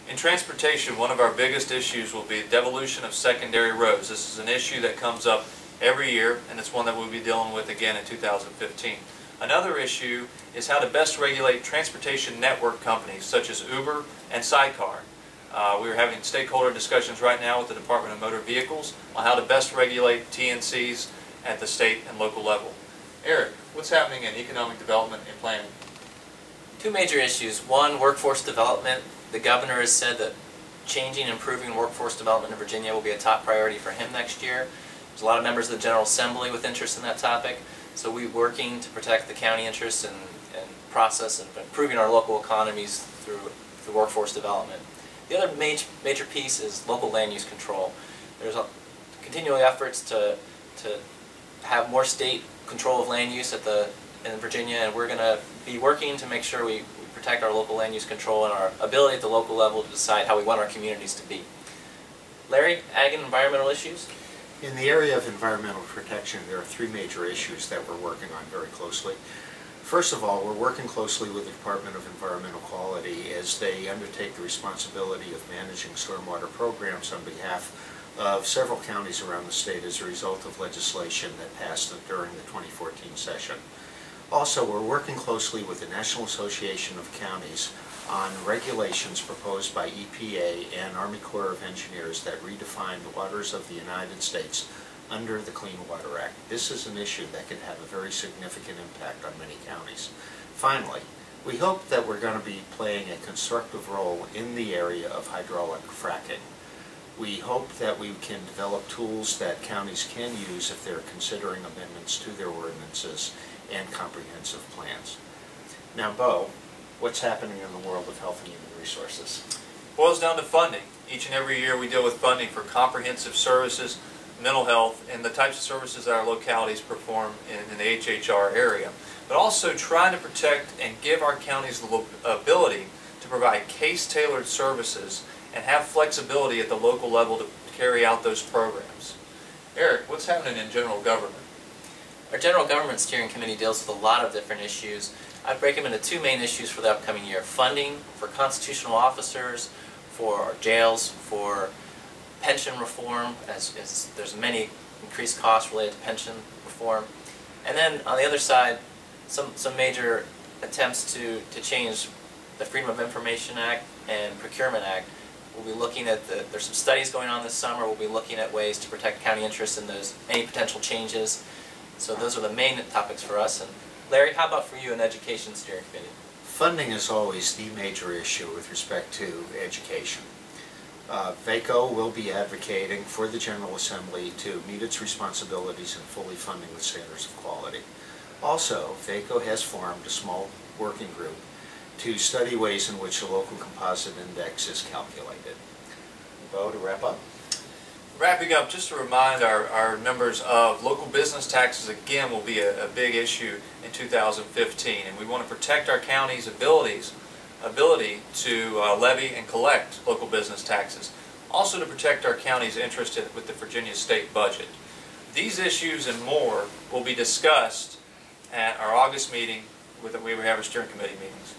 In transportation, one of our biggest issues will be devolution of secondary roads. This is an issue that comes up every year, and it's one that we'll be dealing with again in 2015. Another issue is how to best regulate transportation network companies such as Uber and Sidecar. We're having stakeholder discussions right now with the Department of Motor Vehicles on how to best regulate TNCs at the state and local level. Eric, what's happening in economic development and planning? Two major issues. One, workforce development. The governor has said that changing and improving workforce development in Virginia will be a top priority for him next year. There's a lot of members of the General Assembly with interest in that topic, so we're working to protect the county interests and process and improving our local economies through workforce development. The other major piece is local land use control. There's continual efforts to have more state control of land use in Virginia, and we're going to be working to make sure we protect our local land use control and our ability at the local level to decide how we want our communities to be. Larry, ag and environmental issues? In the area of environmental protection, there are three major issues that we're working on very closely. First of all, we're working closely with the Department of Environmental Quality as they undertake the responsibility of managing stormwater programs on behalf of several counties around the state as a result of legislation that passed during the 2014 session. Also, we're working closely with the National Association of Counties on regulations proposed by EPA and Army Corps of Engineers that redefine the waters of the United States under the Clean Water Act. This is an issue that can have a very significant impact on many counties. Finally, we hope that we're going to be playing a constructive role in the area of hydraulic fracking. We hope that we can develop tools that counties can use if they're considering amendments to their ordinances and comprehensive plans. Now, Bo, what's happening in the world of health and human resources? Boils down to funding. Each and every year we deal with funding for comprehensive services, mental health, and the types of services that our localities perform in the HHR area, but also trying to protect and give our counties the ability to provide case-tailored services and have flexibility at the local level to carry out those programs. Eric, what's happening in general government? Our General Government Steering Committee deals with a lot of different issues. I'd break them into two main issues for the upcoming year: funding for constitutional officers, for our jails, for pension reform, as there's many increased costs related to pension reform. And then on the other side, some major attempts to change the Freedom of Information Act and Procurement Act. We'll be looking at there's some studies going on this summer. We'll be looking at ways to protect county interests in any potential changes. So those are the main topics for us. And Larry, how about for you in Education Steering Committee? Funding is always the major issue with respect to education. VACO will be advocating for the General Assembly to meet its responsibilities in fully funding the standards of quality. Also, VACO has formed a small working group to study ways in which the local composite index is calculated. Bo, to wrap up? Wrapping up, just to remind our members of local business taxes again will be a big issue in 2015, and we want to protect our county's ability to levy and collect local business taxes. Also to protect our county's interest with the Virginia state budget. These issues and more will be discussed at our August meeting we have our steering committee meetings.